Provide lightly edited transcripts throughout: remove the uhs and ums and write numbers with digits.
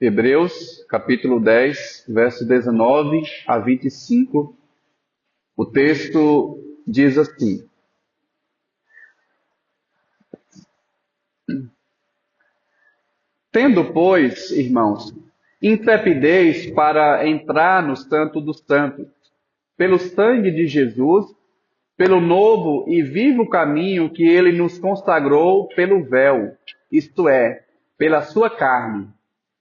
Hebreus, capítulo 10, verso 19 a 25. O texto diz assim: Tendo, pois, irmãos, intrepidez para entrar no Santo dos Santos, pelo sangue de Jesus, pelo novo e vivo caminho que ele nos consagrou pelo véu, isto é, pela sua carne,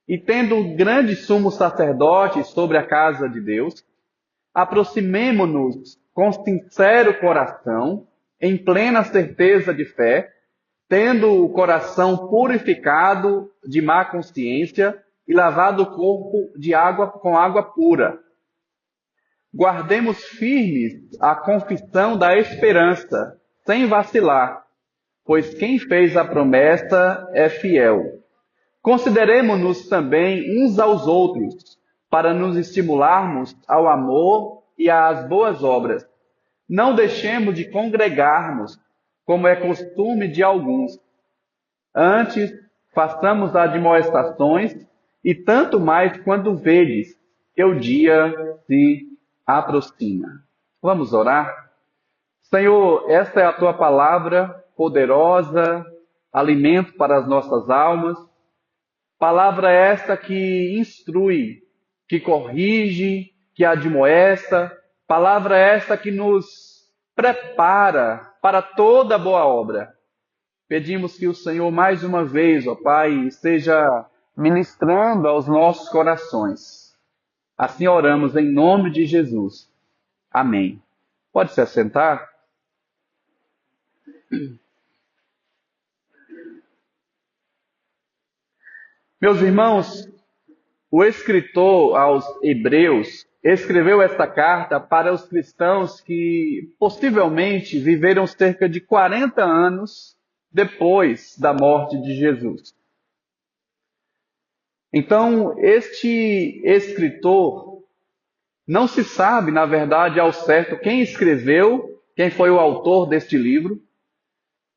e tendo grande sumo sacerdote sobre a casa de Deus, aproximemo-nos com sincero coração, em plena certeza de fé, tendo o coração purificado de má consciência e lavado o corpo com água pura. Guardemos firmes a confissão da esperança, sem vacilar, pois quem fez a promessa é fiel. Consideremo-nos também uns aos outros, para nos estimularmos ao amor e às boas obras. Não deixemos de congregarmos, como é costume de alguns. Antes, façamos admoestações, e tanto mais quando vedes que o dia se aproxima. Vamos orar? Senhor, esta é a Tua palavra poderosa, alimento para as nossas almas. Palavra esta que instrui, que corrige, que admoesta. Palavra esta que nos prepara para toda boa obra. Pedimos que o Senhor, mais uma vez, ó Pai, esteja ministrando aos nossos corações. Assim oramos em nome de Jesus. Amém. Pode se assentar? Meus irmãos, o escritor aos Hebreus escreveu esta carta para os cristãos que possivelmente viveram cerca de 40 anos depois da morte de Jesus. Então, este escritor, não se sabe, na verdade, ao certo quem escreveu, quem foi o autor deste livro.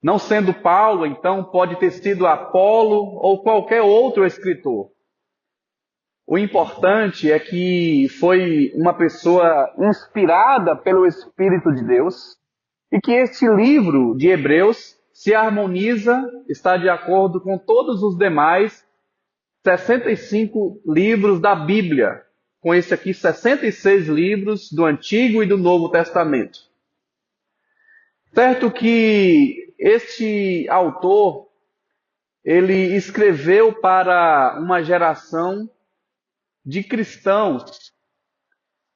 Não sendo Paulo, então, pode ter sido Apolo ou qualquer outro escritor. O importante é que foi uma pessoa inspirada pelo Espírito de Deus e que este livro de Hebreus se harmoniza, está de acordo com todos os demais 65 livros da Bíblia, com esse aqui 66 livros do Antigo e do Novo Testamento. Certo que este autor, ele escreveu para uma geração de cristãos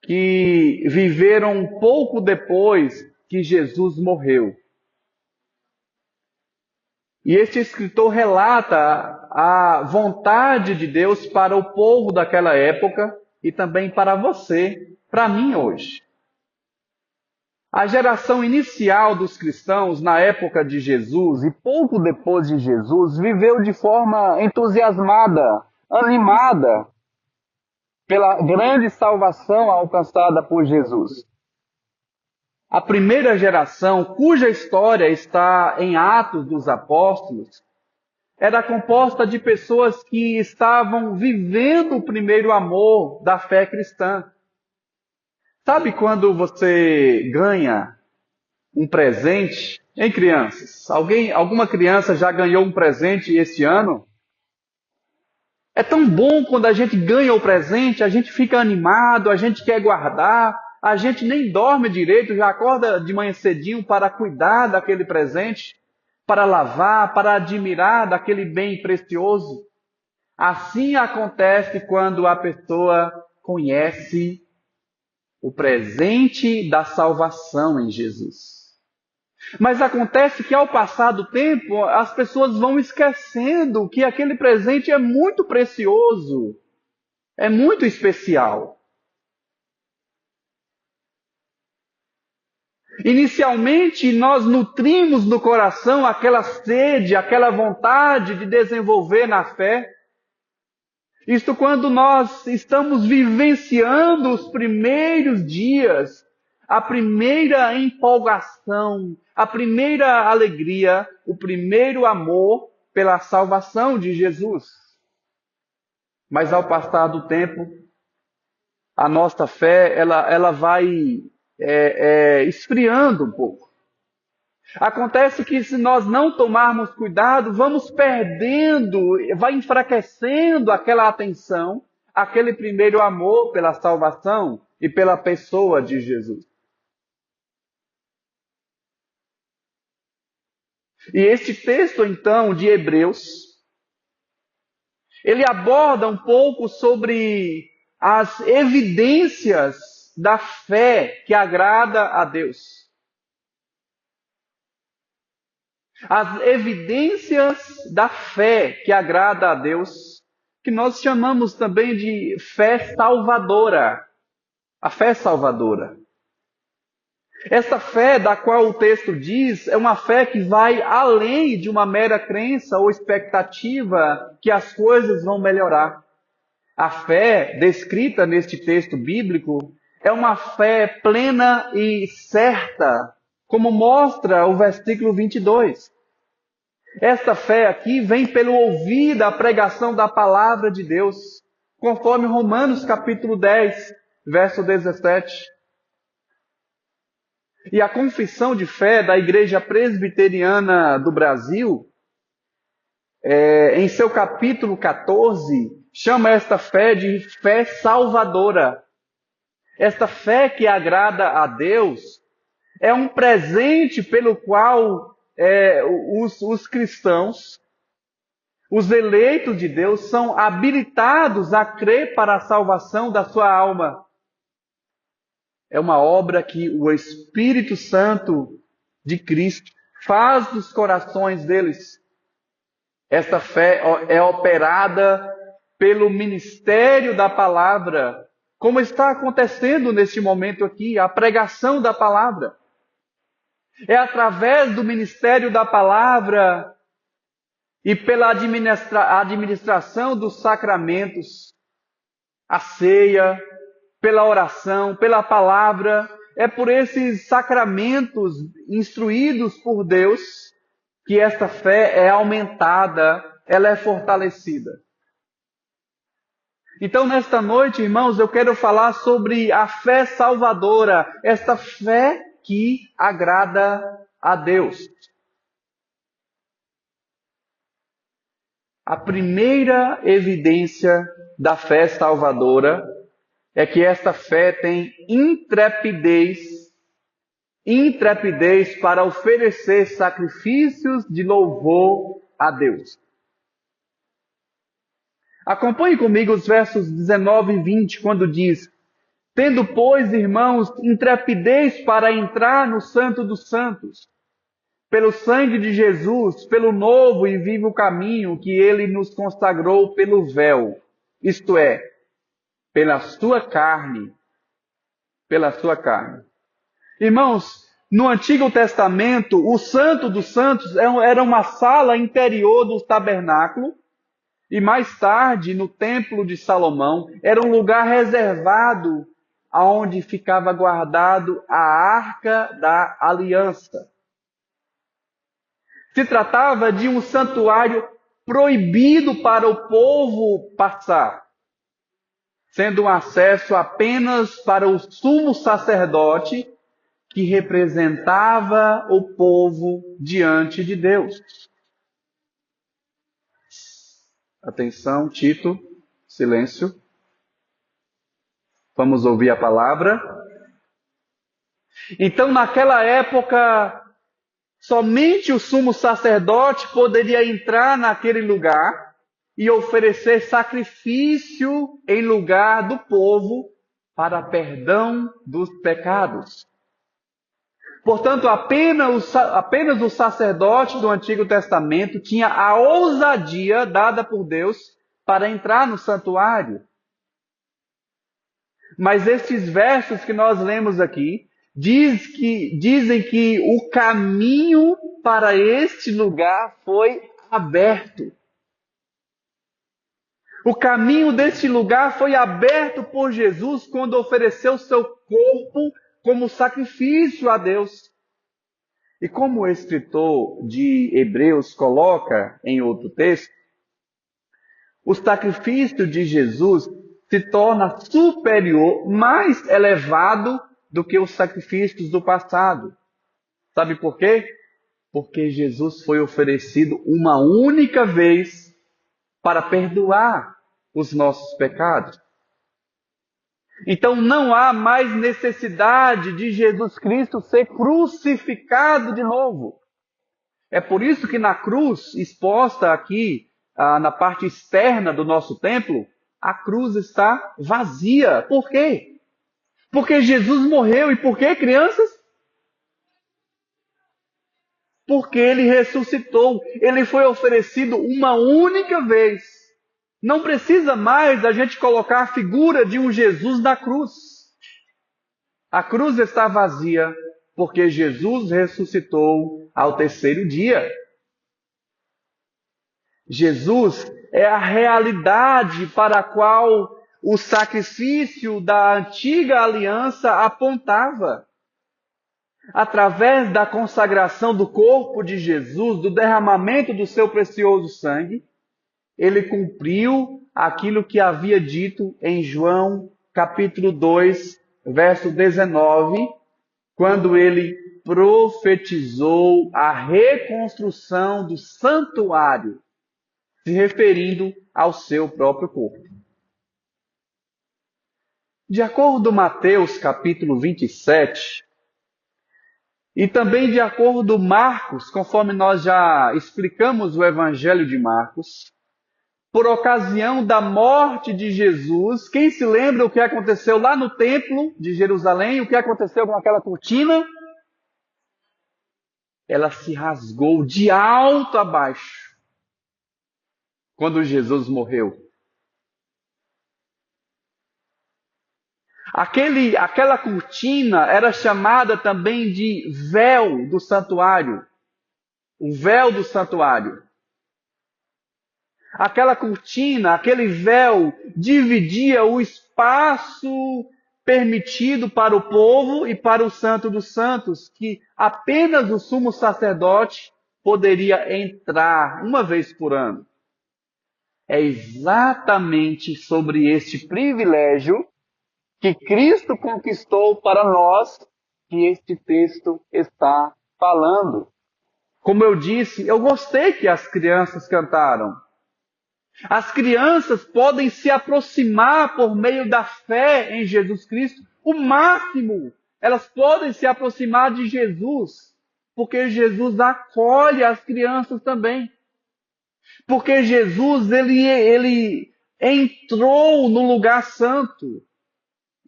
que viveram um pouco depois que Jesus morreu. E este escritor relata a vontade de Deus para o povo daquela época e também para você, para mim hoje. A geração inicial dos cristãos na época de Jesus e pouco depois de Jesus viveu de forma entusiasmada, animada pela grande salvação alcançada por Jesus. A primeira geração, cuja história está em Atos dos Apóstolos, era composta de pessoas que estavam vivendo o primeiro amor da fé cristã. Sabe quando você ganha um presente? Hein, crianças? Alguma criança já ganhou um presente esse ano? É tão bom quando a gente ganha o presente, a gente fica animado, a gente quer guardar, a gente nem dorme direito, já acorda de manhã cedinho para cuidar daquele presente, para lavar, para admirar daquele bem precioso. Assim acontece quando a pessoa conhece o presente da salvação em Jesus. Mas acontece que ao passar do tempo, as pessoas vão esquecendo que aquele presente é muito precioso, é muito especial. Inicialmente, nós nutrimos no coração aquela sede, aquela vontade de desenvolver na fé. Isto quando nós estamos vivenciando os primeiros dias, a primeira empolgação, a primeira alegria, o primeiro amor pela salvação de Jesus. Mas ao passar do tempo, a nossa fé ela vai esfriando um pouco. Acontece que se nós não tomarmos cuidado, vamos perdendo, vai enfraquecendo aquela atenção, aquele primeiro amor pela salvação e pela pessoa de Jesus. E este texto, então, de Hebreus, ele aborda um pouco sobre as evidências da fé que agrada a Deus. As evidências da fé que agrada a Deus, que nós chamamos também de fé salvadora. A fé salvadora. Essa fé da qual o texto diz é uma fé que vai além de uma mera crença ou expectativa que as coisas vão melhorar. A fé descrita neste texto bíblico é uma fé plena e certa, como mostra o versículo 22. Esta fé aqui vem pelo ouvir da pregação da palavra de Deus, conforme Romanos capítulo 10, verso 17. E a confissão de fé da Igreja Presbiteriana do Brasil, em seu capítulo 14, chama esta fé de fé salvadora. Esta fé que agrada a Deus é um presente pelo qual os cristãos, os eleitos de Deus, são habilitados a crer para a salvação da sua alma. É uma obra que o Espírito Santo de Cristo faz dos corações deles. Esta fé é operada pelo ministério da palavra, como está acontecendo neste momento aqui, a pregação da palavra. É através do ministério da palavra e pela administração dos sacramentos, a ceia, pela oração, pela palavra, é por esses sacramentos instruídos por Deus que esta fé é aumentada, ela é fortalecida. Então, nesta noite, irmãos, eu quero falar sobre a fé salvadora, esta fé que agrada a Deus. A primeira evidência da fé salvadora é que esta fé tem intrepidez para oferecer sacrifícios de louvor a Deus. Acompanhe comigo os versos 19 e 20, quando diz: tendo, pois, irmãos, intrepidez para entrar no Santo dos Santos, pelo sangue de Jesus, pelo novo e vivo caminho que ele nos consagrou pelo véu, isto é, pela sua carne. Pela sua carne. Irmãos, no Antigo Testamento, o Santo dos Santos era uma sala interior do tabernáculo, e mais tarde, no Templo de Salomão, era um lugar reservado aonde ficava guardado a Arca da Aliança. Se tratava de um santuário proibido para o povo passar, sendo um acesso apenas para o sumo sacerdote, que representava o povo diante de Deus. Atenção, Tito, silêncio. Vamos ouvir a palavra. Então, naquela época, somente o sumo sacerdote poderia entrar naquele lugar e oferecer sacrifício em lugar do povo para perdão dos pecados. Portanto, apenas o sacerdote do Antigo Testamento tinha a ousadia dada por Deus para entrar no santuário. Mas estes versos que nós lemos aqui dizem que o caminho para este lugar foi aberto. O caminho deste lugar foi aberto por Jesus quando ofereceu seu corpo como sacrifício a Deus. E como o escritor de Hebreus coloca em outro texto, O sacrifício de Jesus se torna superior, mais elevado do que os sacrifícios do passado. Sabe por quê? Porque Jesus foi oferecido uma única vez para perdoar os nossos pecados. Então não há mais necessidade de Jesus Cristo ser crucificado de novo. É por isso que na cruz, exposta aqui na parte externa do nosso templo, a cruz está vazia. Por quê? Porque Jesus morreu. E por quê, crianças? Porque ele ressuscitou. Ele foi oferecido uma única vez. Não precisa mais a gente colocar a figura de um Jesus na cruz. A cruz está vazia porque Jesus ressuscitou ao terceiro dia. Jesus é a realidade para a qual o sacrifício da antiga aliança apontava. Através da consagração do corpo de Jesus, do derramamento do seu precioso sangue, ele cumpriu aquilo que havia dito em João capítulo 2, verso 19, quando ele profetizou a reconstrução do santuário, se referindo ao seu próprio corpo. De acordo com Mateus capítulo 27, e também de acordo com Marcos, conforme nós já explicamos o Evangelho de Marcos, por ocasião da morte de Jesus, quem se lembra o que aconteceu lá no templo de Jerusalém? O que aconteceu com aquela cortina? Ela se rasgou de alto a baixo quando Jesus morreu. Aquela cortina era chamada também de véu do santuário. O véu do santuário. Aquela cortina, aquele véu, dividia o espaço permitido para o povo e para o Santo dos Santos, que apenas o sumo sacerdote poderia entrar uma vez por ano. É exatamente sobre este privilégio que Cristo conquistou para nós que este texto está falando. Como eu disse, eu gostei que as crianças cantaram. As crianças podem se aproximar por meio da fé em Jesus Cristo. O máximo, elas podem se aproximar de Jesus, porque Jesus acolhe as crianças também. Porque Jesus, ele entrou no lugar santo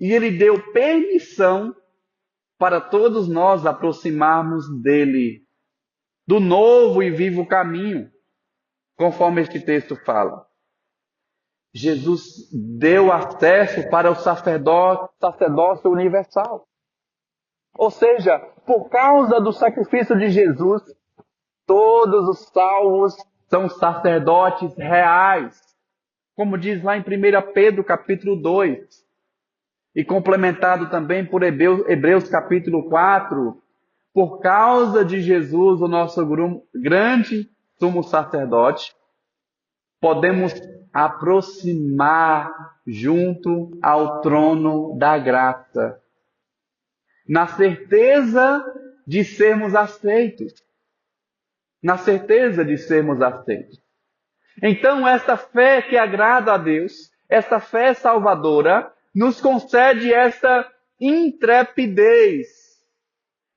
e ele deu permissão para todos nós aproximarmos dele, do novo e vivo caminho, conforme este texto fala. Jesus deu acesso para o sacerdócio universal. Ou seja, por causa do sacrifício de Jesus, todos os salvos são sacerdotes reais. Como diz lá em 1 Pedro capítulo 2. E complementado também por Hebreus capítulo 4. Por causa de Jesus, o nosso grande sumo sacerdote, podemos aproximar junto ao trono da graça, na certeza de sermos aceitos. Na certeza de sermos aceitos. Então, esta fé que agrada a Deus, esta fé salvadora, nos concede esta intrepidez,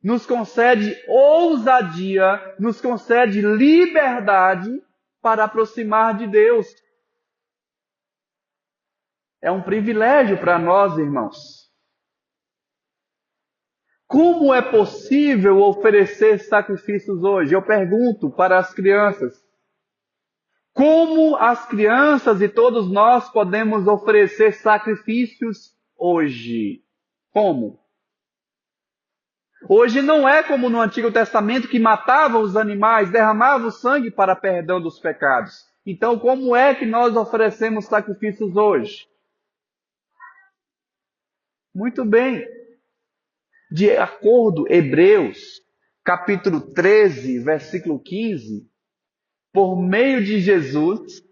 nos concede ousadia, nos concede liberdade para aproximar de Deus. É um privilégio para nós, irmãos. Como é possível oferecer sacrifícios hoje? Eu pergunto para as crianças. Como as crianças e todos nós podemos oferecer sacrifícios hoje? Como? Hoje não é como no Antigo Testamento que matavam os animais, derramavam o sangue para perdão dos pecados. Então, como é que nós oferecemos sacrifícios hoje? Muito bem. De acordo com Hebreus, capítulo 13, versículo 15, por meio de Jesus,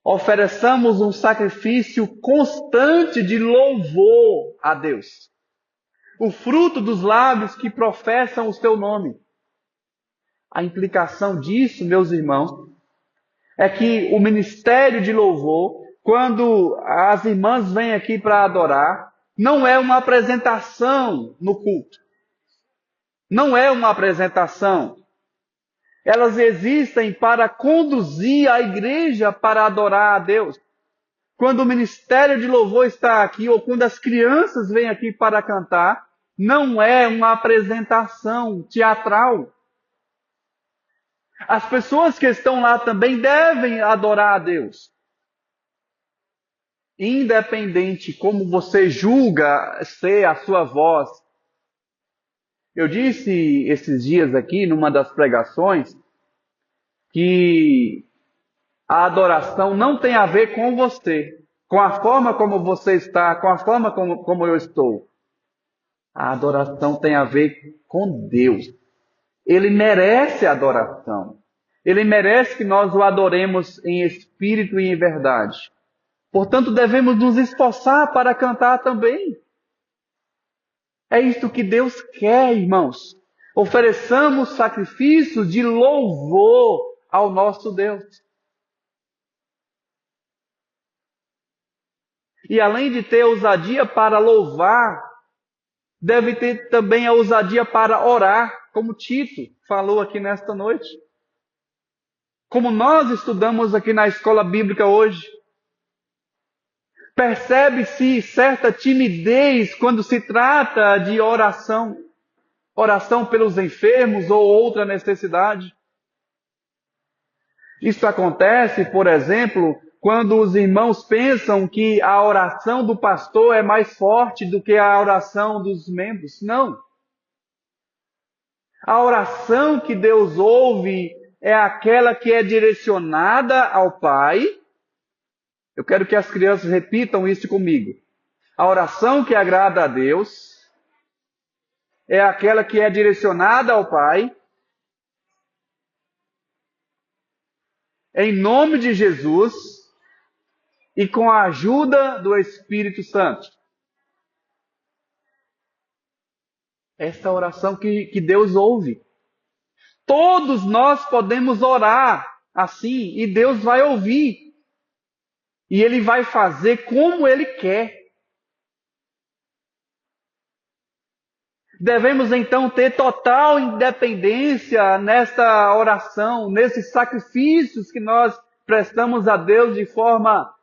ofereçamos um sacrifício constante de louvor a Deus. O fruto dos lábios que professam o seu nome. A implicação disso, meus irmãos, é que o ministério de louvor, quando as irmãs vêm aqui para adorar, não é uma apresentação no culto. Não é uma apresentação. Elas existem para conduzir a igreja para adorar a Deus. Quando o ministério de louvor está aqui, ou quando as crianças vêm aqui para cantar, não é uma apresentação teatral. As pessoas que estão lá também devem adorar a Deus. Independente como você julga ser a sua voz. Eu disse esses dias aqui, numa das pregações, que a adoração não tem a ver com você, com a forma como você está, com a forma como eu estou. A adoração tem a ver com Deus. Ele merece adoração. Ele merece que nós o adoremos em espírito e em verdade. Portanto, devemos nos esforçar para cantar também. É isto que Deus quer, irmãos. Ofereçamos sacrifícios de louvor ao nosso Deus. E além de ter ousadia para louvar, deve ter também a ousadia para orar, como Tito falou aqui nesta noite. Como nós estudamos aqui na escola bíblica hoje. Percebe-se certa timidez quando se trata de oração. Oração pelos enfermos ou outra necessidade. Isso acontece, por exemplo, quando os irmãos pensam que a oração do pastor é mais forte do que a oração dos membros. Não. A oração que Deus ouve é aquela que é direcionada ao Pai. Eu quero que as crianças repitam isso comigo. A oração que agrada a Deus é aquela que é direcionada ao Pai. Em nome de Jesus e com a ajuda do Espírito Santo. Essa é a oração que Deus ouve. Todos nós podemos orar assim e Deus vai ouvir. E Ele vai fazer como Ele quer. Devemos então ter total independência nesta oração, nesses sacrifícios que nós prestamos a Deus de forma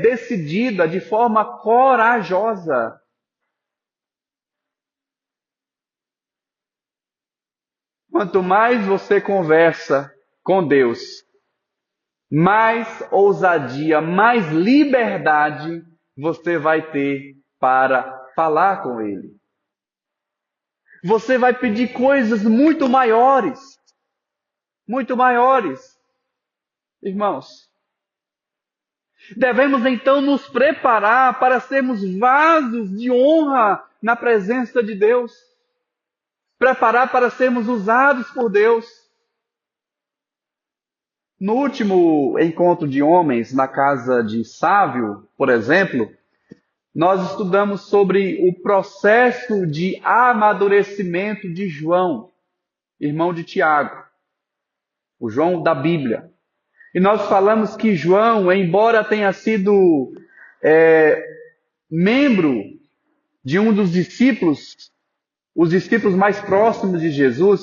decidida, de forma corajosa. Quanto mais você conversa com Deus, mais ousadia, mais liberdade você vai ter para falar com Ele. Você vai pedir coisas muito maiores. Muito maiores. Irmãos, devemos então nos preparar para sermos vasos de honra na presença de Deus. Preparar para sermos usados por Deus. No último encontro de homens na casa de Sávio, por exemplo, nós estudamos sobre o processo de amadurecimento de João, irmão de Tiago, o João da Bíblia. E nós falamos que João, embora tenha sido membro de um dos discípulos, os discípulos mais próximos de Jesus,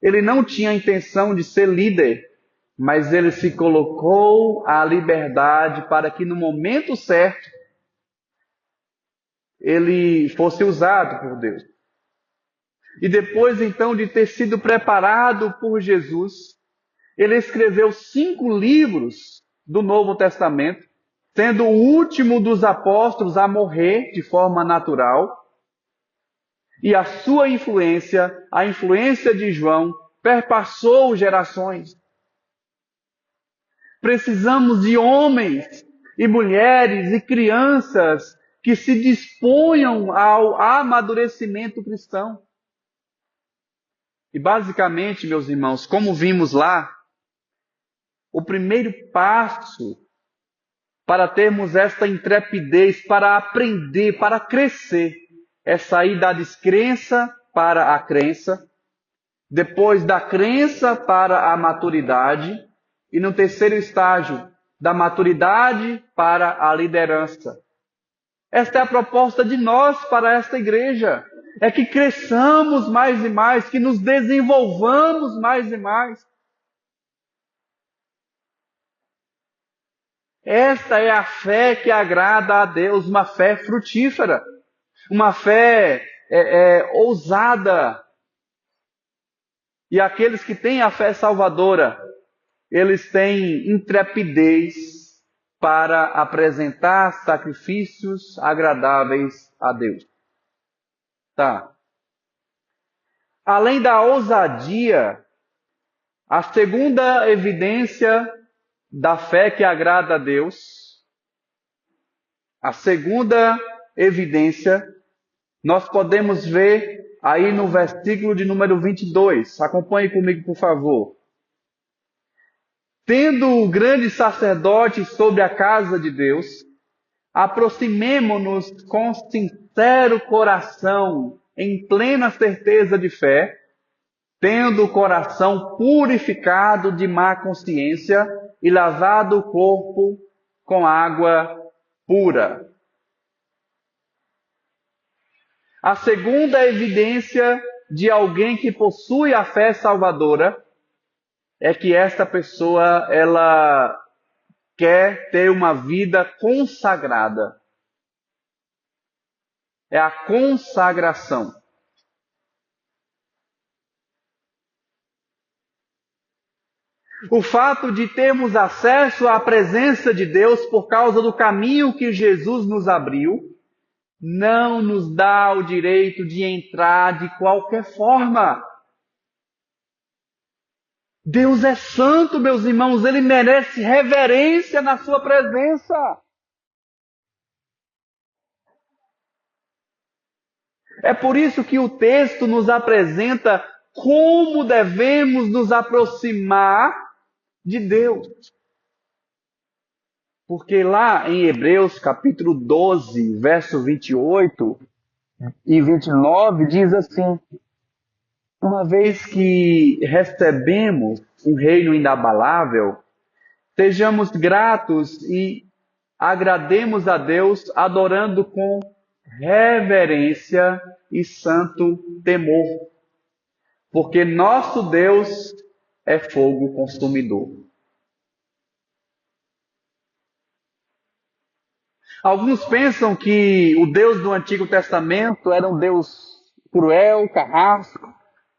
ele não tinha a intenção de ser líder, mas ele se colocou à liberdade para que no momento certo ele fosse usado por Deus. E depois então de ter sido preparado por Jesus, ele escreveu 5 livros do Novo Testamento, sendo o último dos apóstolos a morrer de forma natural. E a sua influência, a influência de João, perpassou gerações. Precisamos de homens e mulheres e crianças que se disponham ao amadurecimento cristão. E basicamente, meus irmãos, como vimos lá, o primeiro passo para termos esta intrepidez, para aprender, para crescer. É sair da descrença para a crença, depois da crença para a maturidade, e no terceiro estágio, da maturidade para a liderança. Esta é a proposta de nós para esta igreja. É que cresçamos mais e mais, que nos desenvolvamos mais e mais. Esta é a fé que agrada a Deus, uma fé frutífera, uma fé ousada. E aqueles que têm a fé salvadora, eles têm intrepidez para apresentar sacrifícios agradáveis a Deus. Tá. Além da ousadia, a segunda evidência da fé que agrada a Deus, a segunda evidência, nós podemos ver aí no versículo de número 22. Acompanhe comigo, por favor. Tendo o grande sacerdote sobre a casa de Deus, aproximemo-nos com sincero coração, em plena certeza de fé, tendo o coração purificado de má consciência e lavado o corpo com água pura. A segunda evidência de alguém que possui a fé salvadora é que esta pessoa, ela quer ter uma vida consagrada. É a consagração. O fato de termos acesso à presença de Deus por causa do caminho que Jesus nos abriu, não nos dá o direito de entrar de qualquer forma. Deus é santo, meus irmãos, Ele merece reverência na sua presença. É por isso que o texto nos apresenta como devemos nos aproximar de Deus. Porque lá em Hebreus capítulo 12, verso 28 e 29, diz assim: uma vez que recebemos um reino inabalável, sejamos gratos e agrademos a Deus adorando com reverência e santo temor. Porque nosso Deus é fogo consumidor. Alguns pensam que o Deus do Antigo Testamento era um Deus cruel, carrasco,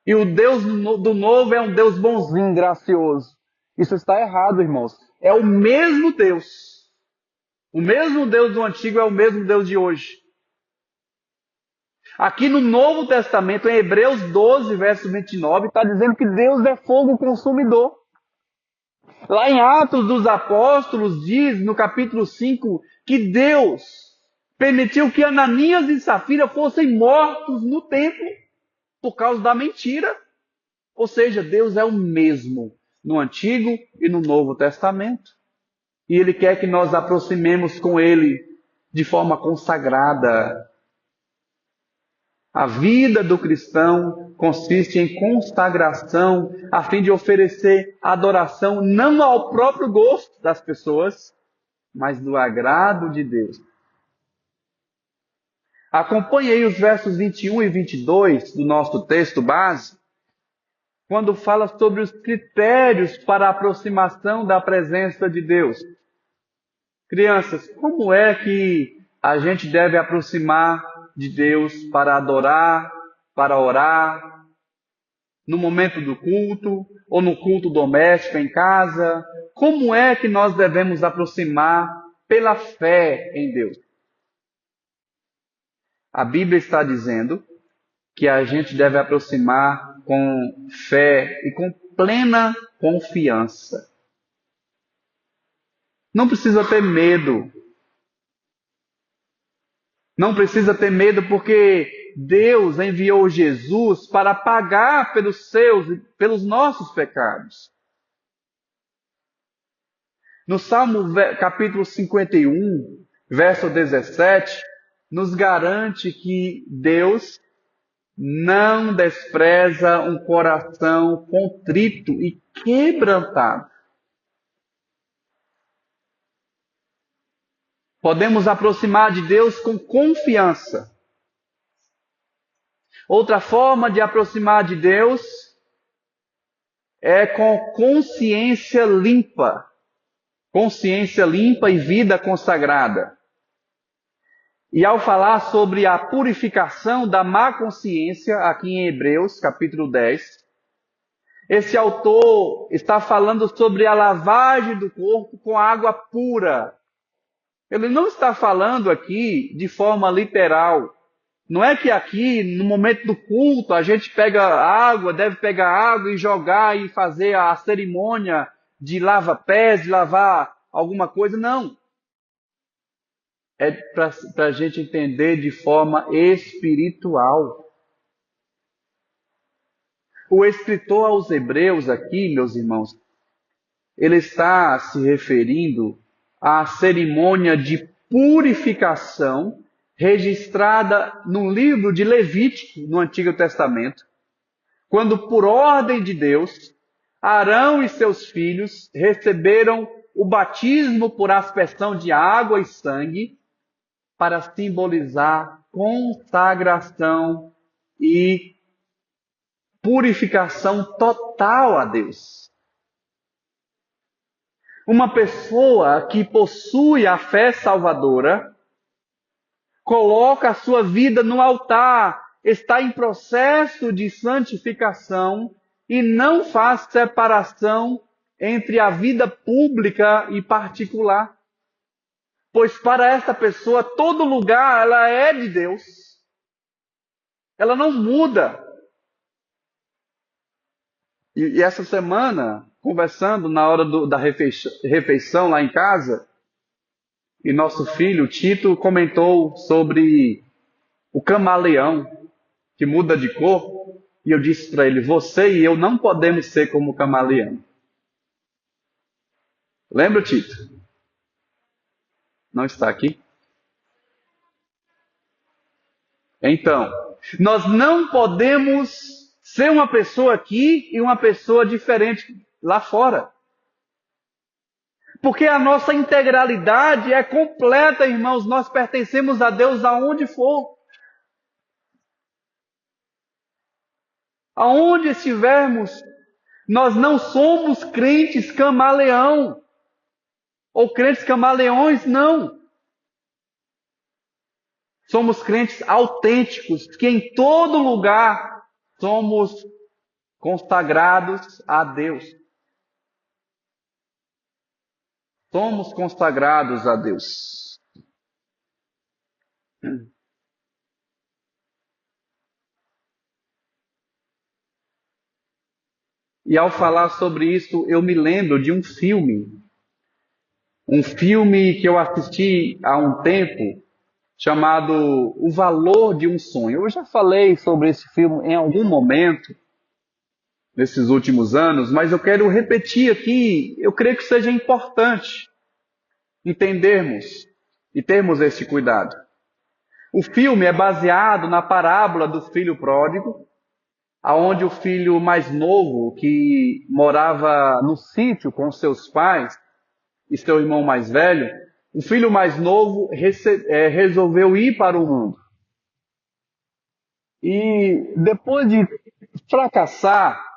e o Deus do Novo é um Deus bonzinho, gracioso. Isso está errado, irmãos. É o mesmo Deus. O mesmo Deus do Antigo é o mesmo Deus de hoje. Aqui no Novo Testamento, em Hebreus 12, verso 29, está dizendo que Deus é fogo consumidor. Lá em Atos dos Apóstolos, diz no capítulo 5, que Deus permitiu que Ananias e Safira fossem mortos no templo por causa da mentira. Ou seja, Deus é o mesmo no Antigo e no Novo Testamento. E Ele quer que nós aproximemos com Ele de forma consagrada. A vida do cristão consiste em consagração, a fim de oferecer adoração não ao próprio gosto das pessoas, mas do agrado de Deus. Acompanhe aí os versos 21 e 22 do nosso texto base, quando fala sobre os critérios para a aproximação da presença de Deus. Crianças, como é que a gente deve aproximar de Deus para adorar, para orar, no momento do culto, ou no culto doméstico em casa? Como é que nós devemos aproximar pela fé em Deus? A Bíblia está dizendo que a gente deve aproximar com fé e com plena confiança. Não precisa ter medo. Não precisa ter medo porque Deus enviou Jesus para pagar pelos nossos pecados. No Salmo capítulo 51, verso 17, nos garante que Deus não despreza um coração contrito e quebrantado. Podemos aproximar de Deus com confiança. Outra forma de aproximar de Deus é com consciência limpa. Consciência limpa e vida consagrada. E ao falar sobre a purificação da má consciência, aqui em Hebreus, capítulo 10, esse autor está falando sobre a lavagem do corpo com água pura. Ele não está falando aqui de forma literal. Não é que aqui, no momento do culto, a gente deve pegar água e jogar e fazer a cerimônia de lava-pés, de lavar alguma coisa. Não. É para a gente entender de forma espiritual. O escritor aos Hebreus aqui, meus irmãos, ele está se referindo à cerimônia de purificação registrada no livro de Levítico, no Antigo Testamento, quando, por ordem de Deus, Arão e seus filhos receberam o batismo por aspersão de água e sangue para simbolizar consagração e purificação total a Deus. Uma pessoa que possui a fé salvadora coloca a sua vida no altar, está em processo de santificação e não faz separação entre a vida pública e particular. Pois para esta pessoa, todo lugar ela é de Deus. Ela não muda. E essa semana, conversando na hora da refeição lá em casa, e nosso filho, Tito, comentou sobre o camaleão que muda de cor. E eu disse para ele, você e eu não podemos ser como o camaleão. Lembra, Tito? Não está aqui? Então, nós não podemos ser uma pessoa aqui e uma pessoa diferente lá fora. Porque a nossa integralidade é completa, irmãos. Nós pertencemos a Deus aonde for. Aonde estivermos, nós não somos crentes camaleão. Ou crentes camaleões, não. Somos crentes autênticos, que em todo lugar somos consagrados a Deus. Somos consagrados a Deus. E ao falar sobre isso, eu me lembro de um filme que eu assisti há um tempo, chamado O Valor de um Sonho. Eu já falei sobre esse filme em algum momento, nesses últimos anos, mas eu quero repetir aqui, eu creio que seja importante entendermos e termos esse cuidado. O filme é baseado na parábola do filho pródigo, aonde o filho mais novo, que morava no sítio com seus pais e seu irmão mais velho, o filho mais novo resolveu ir para o mundo. E depois de fracassar,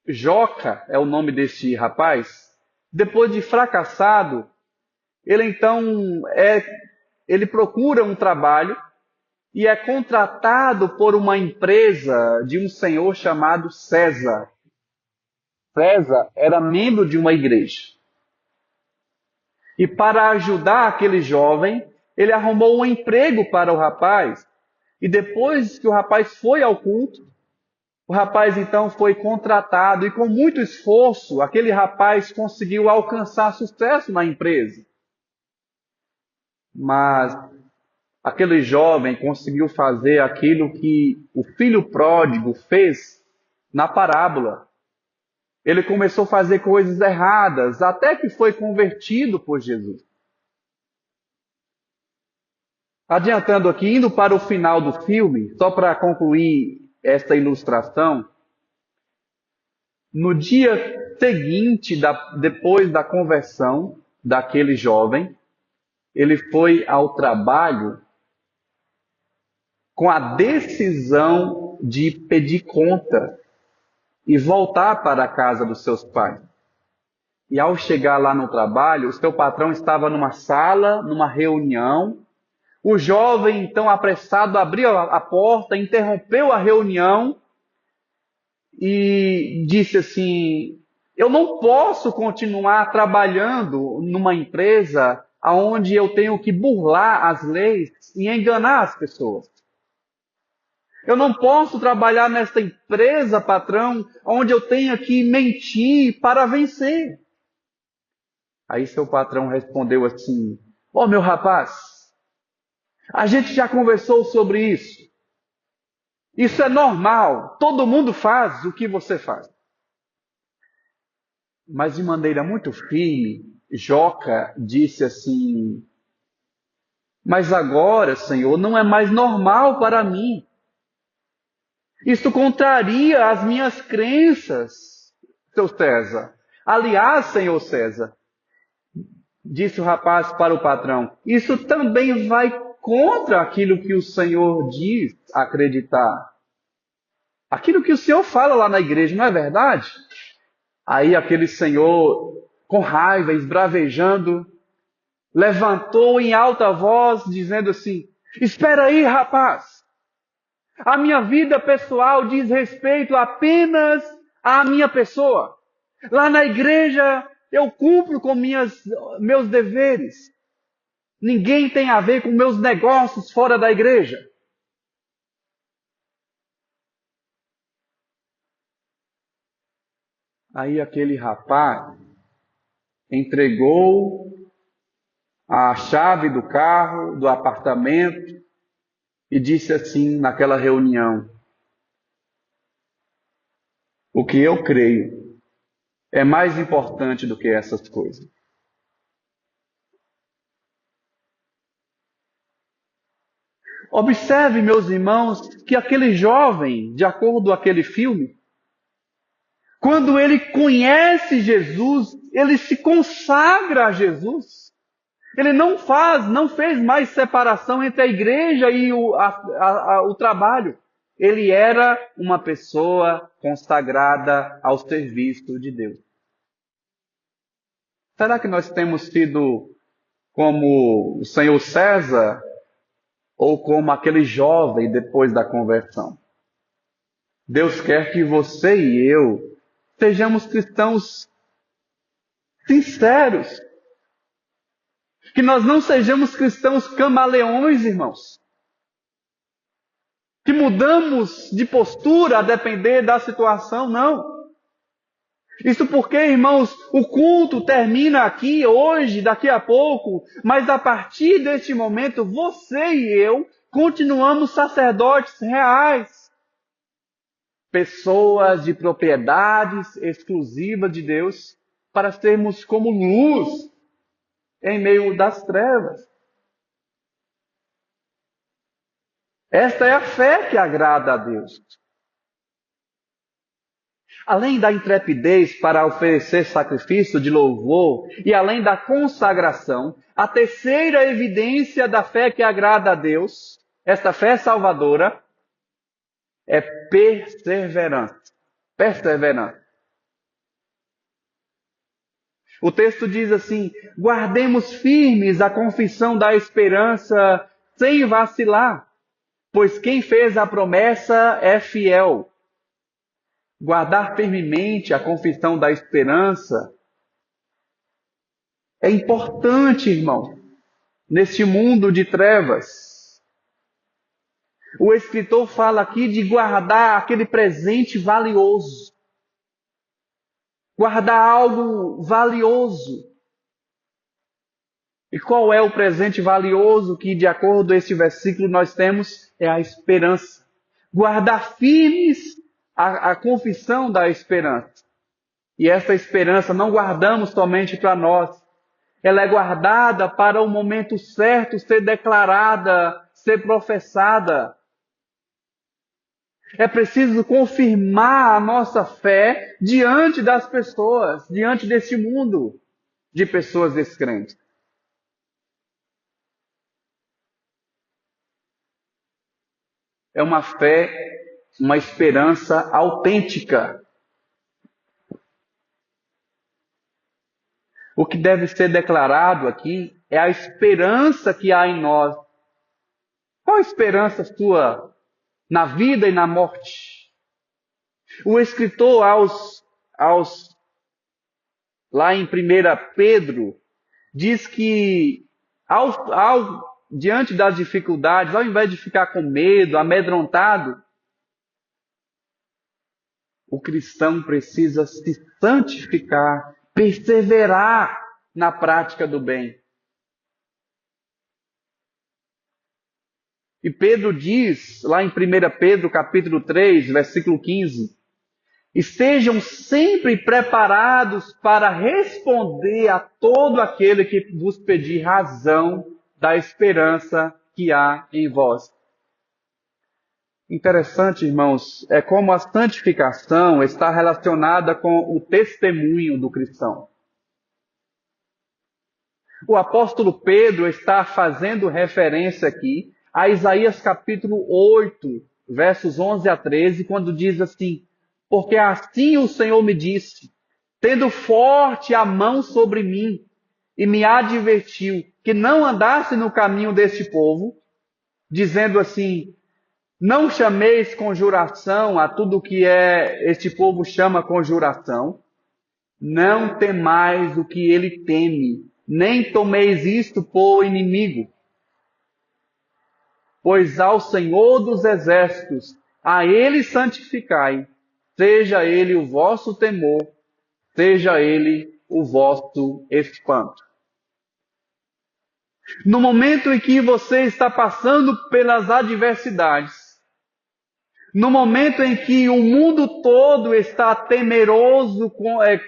Joca é o nome desse rapaz, depois de fracassado, ele procura um trabalho e é contratado por uma empresa de um senhor chamado César. César era membro de uma igreja. E para ajudar aquele jovem, ele arrumou um emprego para o rapaz. E depois que o rapaz foi ao culto, o rapaz então foi contratado. E com muito esforço, aquele rapaz conseguiu alcançar sucesso na empresa. Mas aquele jovem conseguiu fazer aquilo que o filho pródigo fez na parábola. Ele começou a fazer coisas erradas, até que foi convertido por Jesus. Adiantando aqui, indo para o final do filme, só para concluir esta ilustração, no dia seguinte, depois da conversão daquele jovem, ele foi ao trabalho com a decisão de pedir conta e voltar para a casa dos seus pais. E ao chegar lá no trabalho, o seu patrão estava numa sala, numa reunião. O jovem, então apressado, abriu a porta, interrompeu a reunião e disse assim: eu não posso continuar trabalhando numa empresa onde eu tenho que burlar as leis e enganar as pessoas. Eu não posso trabalhar nesta empresa, patrão, onde eu tenho que mentir para vencer. Aí seu patrão respondeu assim: ó, meu rapaz, a gente já conversou sobre isso. Isso é normal. Todo mundo faz o que você faz. Mas de maneira muito firme, Joca disse assim: mas agora, Senhor, não é mais normal para mim. Isto contraria as minhas crenças, seu César. Aliás, senhor César, disse o rapaz para o patrão, isso também vai contra aquilo que o Senhor diz acreditar. Aquilo que o Senhor fala lá na igreja, não é verdade? Aí aquele senhor, com raiva, esbravejando, levantou em alta voz, dizendo assim: espera aí, rapaz. A minha vida pessoal diz respeito apenas à minha pessoa. Lá na igreja eu cumpro com meus deveres. Ninguém tem a ver com meus negócios fora da igreja. Aí aquele rapaz entregou a chave do carro, do apartamento, e disse assim naquela reunião: o que eu creio é mais importante do que essas coisas. Observe, meus irmãos, que aquele jovem, de acordo com aquele filme, quando ele conhece Jesus, ele se consagra a Jesus. Ele não fez mais separação entre a igreja e o trabalho. Ele era uma pessoa consagrada ao serviço de Deus. Será que nós temos sido como o senhor César ou como aquele jovem depois da conversão? Deus quer que você e eu sejamos cristãos sinceros. Que nós não sejamos cristãos camaleões, irmãos. Que mudamos de postura a depender da situação, não. Isso porque, irmãos, o culto termina aqui, hoje, daqui a pouco, mas a partir deste momento, você e eu continuamos sacerdotes reais. Pessoas de propriedades exclusivas de Deus, para sermos como luz em meio das trevas. Esta é a fé que agrada a Deus. Além da intrepidez para oferecer sacrifício de louvor e além da consagração, a terceira evidência da fé que agrada a Deus, esta fé salvadora, é perseverança. Perseverança. O texto diz assim: guardemos firmes a confissão da esperança sem vacilar, pois quem fez a promessa é fiel. Guardar firmemente a confissão da esperança é importante, irmão, neste mundo de trevas. O escritor fala aqui de guardar aquele presente valioso. Guardar algo valioso. E qual é o presente valioso que, de acordo com este versículo, nós temos? É a esperança. Guardar firmes a confissão da esperança. E essa esperança não guardamos somente para nós. Ela é guardada para o momento certo ser declarada, ser professada. É preciso confirmar a nossa fé diante das pessoas, diante deste mundo de pessoas descrentes. É uma fé, uma esperança autêntica. O que deve ser declarado aqui é a esperança que há em nós. Qual a esperança sua na vida e na morte? O escritor lá em 1 Pedro diz que diante das dificuldades, ao invés de ficar com medo, amedrontado, o cristão precisa se santificar, perseverar na prática do bem. E Pedro diz, lá em 1 Pedro capítulo 3, versículo 15, estejam sempre preparados para responder a todo aquele que vos pedir razão da esperança que há em vós. Interessante, irmãos, é como a santificação está relacionada com o testemunho do cristão. O apóstolo Pedro está fazendo referência aqui a Isaías capítulo 8, versos 11 a 13, quando diz assim: porque assim o Senhor me disse, tendo forte a mão sobre mim, e me advertiu que não andasse no caminho deste povo, dizendo assim: não chameis conjuração a tudo que este povo chama conjuração, não temais o que ele teme, nem tomeis isto por inimigo. Pois ao Senhor dos exércitos, a ele santificai, seja ele o vosso temor, seja ele o vosso espanto. No momento em que você está passando pelas adversidades, no momento em que o mundo todo está temeroso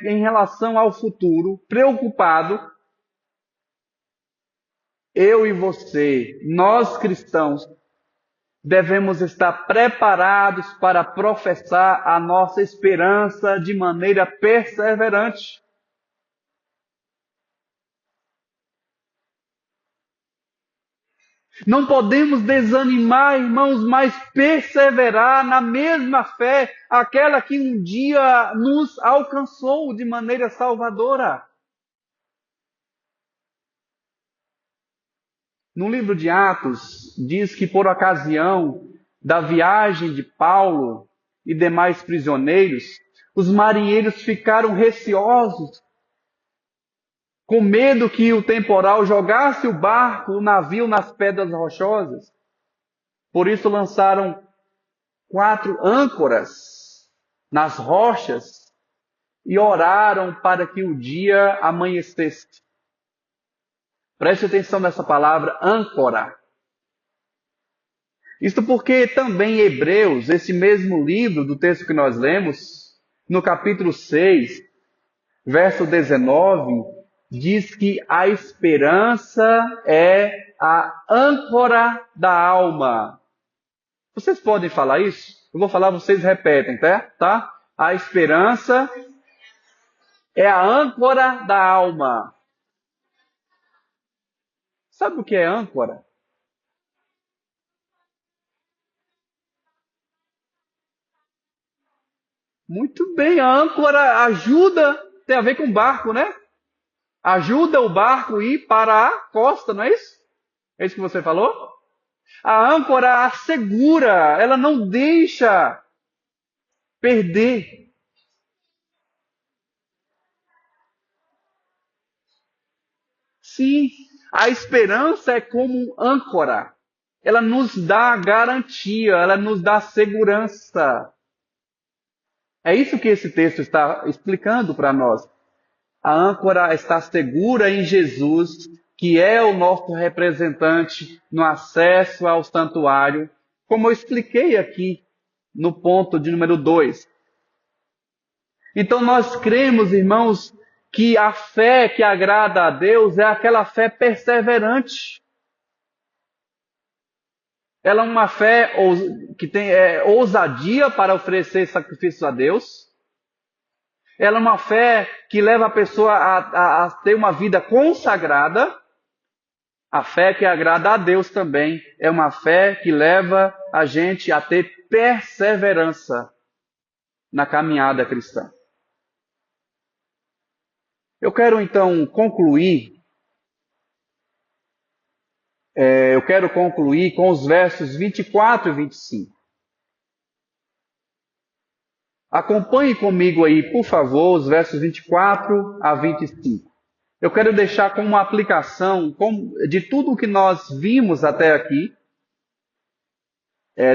em relação ao futuro, preocupado, eu e você, nós cristãos, devemos estar preparados para professar a nossa esperança de maneira perseverante. Não podemos desanimar, irmãos, mas perseverar na mesma fé, aquela que um dia nos alcançou de maneira salvadora. No livro de Atos, diz que por ocasião da viagem de Paulo e demais prisioneiros, os marinheiros ficaram receosos, com medo que o temporal jogasse o navio nas pedras rochosas. Por isso lançaram 4 âncoras nas rochas e oraram para que o dia amanhecesse. Preste atenção nessa palavra, âncora. Isto porque também Hebreus, esse mesmo livro do texto que nós lemos, no capítulo 6, verso 19, diz que a esperança é a âncora da alma. Vocês podem falar isso? Eu vou falar, vocês repetem, tá? A esperança é a âncora da alma. Sabe o que é âncora? Muito bem, a âncora ajuda, tem a ver com barco, né? Ajuda o barco a ir para a costa, não é isso? É isso que você falou? A âncora assegura, ela não deixa perder. Sim, a esperança é como âncora. Ela nos dá garantia, ela nos dá segurança. É isso que esse texto está explicando para nós. A âncora está segura em Jesus, que é o nosso representante no acesso ao santuário, como eu expliquei aqui no ponto de número 2. Então nós cremos, irmãos, que a fé que agrada a Deus é aquela fé perseverante. Ela é uma fé que tem ousadia para oferecer sacrifícios a Deus. Ela é uma fé que leva a pessoa a ter uma vida consagrada. A fé que agrada a Deus também é uma fé que leva a gente a ter perseverança na caminhada cristã. Eu quero então concluir. Eu quero concluir com os versos 24 e 25. Acompanhe comigo aí, por favor, os versos 24 a 25. Eu quero deixar como uma aplicação de tudo o que nós vimos até aqui,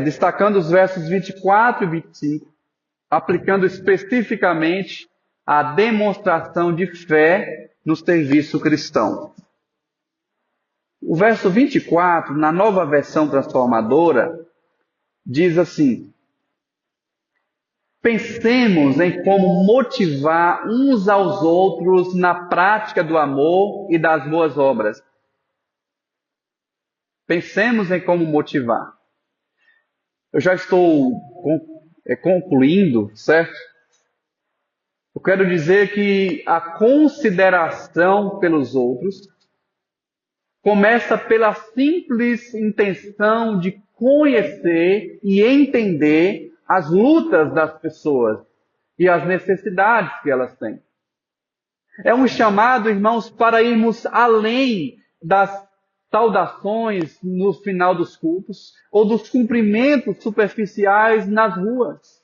destacando os versos 24 e 25, aplicando especificamente a demonstração de fé no serviço cristão. O verso 24, na Nova Versão Transformadora, diz assim: pensemos em como motivar uns aos outros na prática do amor e das boas obras. Pensemos em como motivar. Eu já estou concluindo, certo? Eu quero dizer que a consideração pelos outros começa pela simples intenção de conhecer e entender as lutas das pessoas e as necessidades que elas têm. É um chamado, irmãos, para irmos além das saudações no final dos cultos ou dos cumprimentos superficiais nas ruas.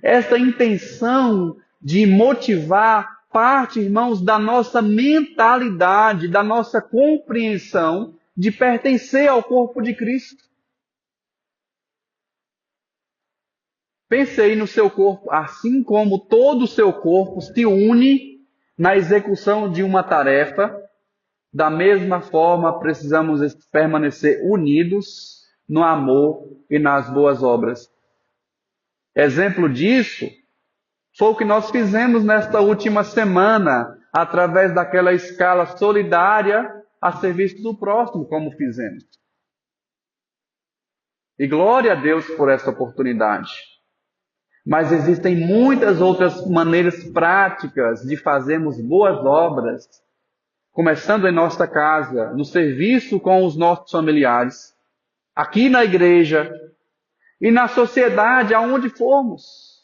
Essa intenção de motivar parte, irmãos, da nossa mentalidade, da nossa compreensão de pertencer ao corpo de Cristo. Pense aí no seu corpo, assim como todo o seu corpo se une na execução de uma tarefa, da mesma forma precisamos permanecer unidos no amor e nas boas obras. Exemplo disso foi o que nós fizemos nesta última semana, através daquela escala solidária a serviço do próximo, como fizemos. E glória a Deus por essa oportunidade. Mas existem muitas outras maneiras práticas de fazermos boas obras, começando em nossa casa, no serviço com os nossos familiares, aqui na igreja e na sociedade, aonde formos.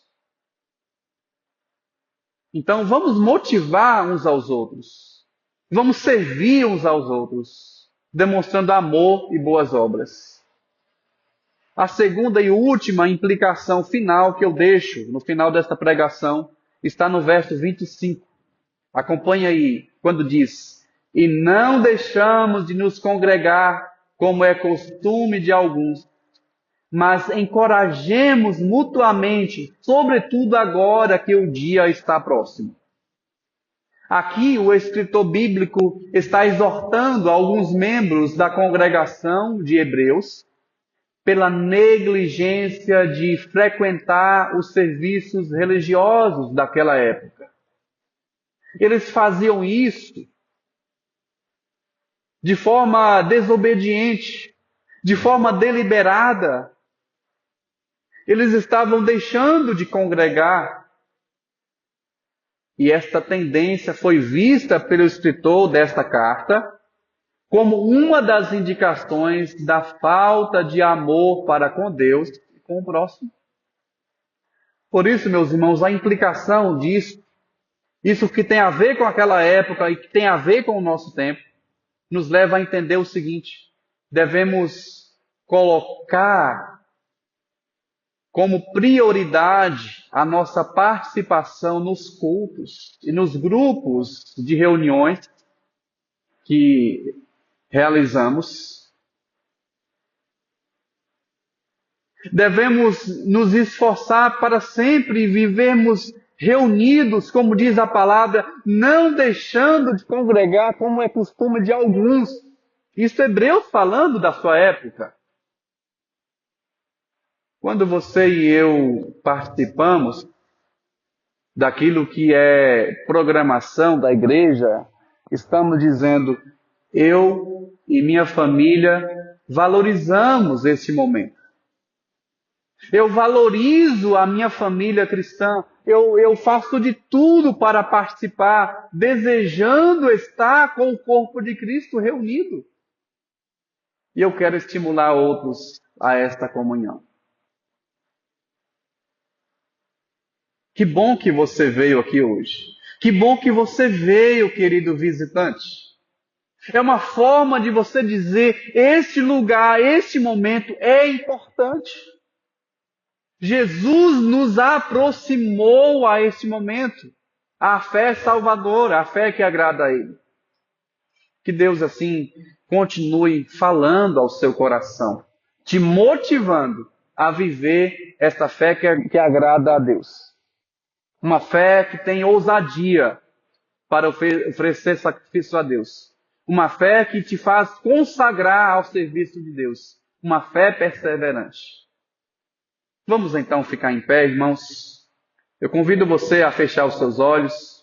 Então vamos motivar uns aos outros. Vamos servir uns aos outros, demonstrando amor e boas obras. A segunda e última implicação final que eu deixo no final desta pregação está no verso 25. Acompanhe aí, quando diz: e não deixamos de nos congregar, como é costume de alguns, mas encorajemos mutuamente, sobretudo agora que o dia está próximo. Aqui o escritor bíblico está exortando alguns membros da congregação de Hebreus pela negligência de frequentar os serviços religiosos daquela época. Eles faziam isso de forma desobediente, de forma deliberada. Eles estavam deixando de congregar. E esta tendência foi vista pelo escritor desta carta como uma das indicações da falta de amor para com Deus e com o próximo. Por isso, meus irmãos, a implicação disso, isso que tem a ver com aquela época e que tem a ver com o nosso tempo, nos leva a entender o seguinte: devemos colocar como prioridade a nossa participação nos cultos e nos grupos de reuniões que realizamos. Devemos nos esforçar para sempre vivermos reunidos, como diz a palavra, não deixando de congregar, como é costume de alguns. Isso é Hebreus falando da sua época. Quando você e eu participamos daquilo que é programação da igreja, estamos dizendo: eu e minha família valorizamos esse momento. Eu valorizo a minha família cristã. Eu faço de tudo para participar, desejando estar com o corpo de Cristo reunido. E eu quero estimular outros a esta comunhão. Que bom que você veio aqui hoje. Que bom que você veio, querido visitante. É uma forma de você dizer: este lugar, este momento é importante. Jesus nos aproximou a este momento. A fé salvadora, a fé que agrada a Ele. Que Deus, assim, continue falando ao seu coração, te motivando a viver esta fé que agrada a Deus. Uma fé que tem ousadia para oferecer sacrifício a Deus. Uma fé que te faz consagrar ao serviço de Deus. Uma fé perseverante. Vamos então ficar em pé, irmãos. Eu convido você a fechar os seus olhos.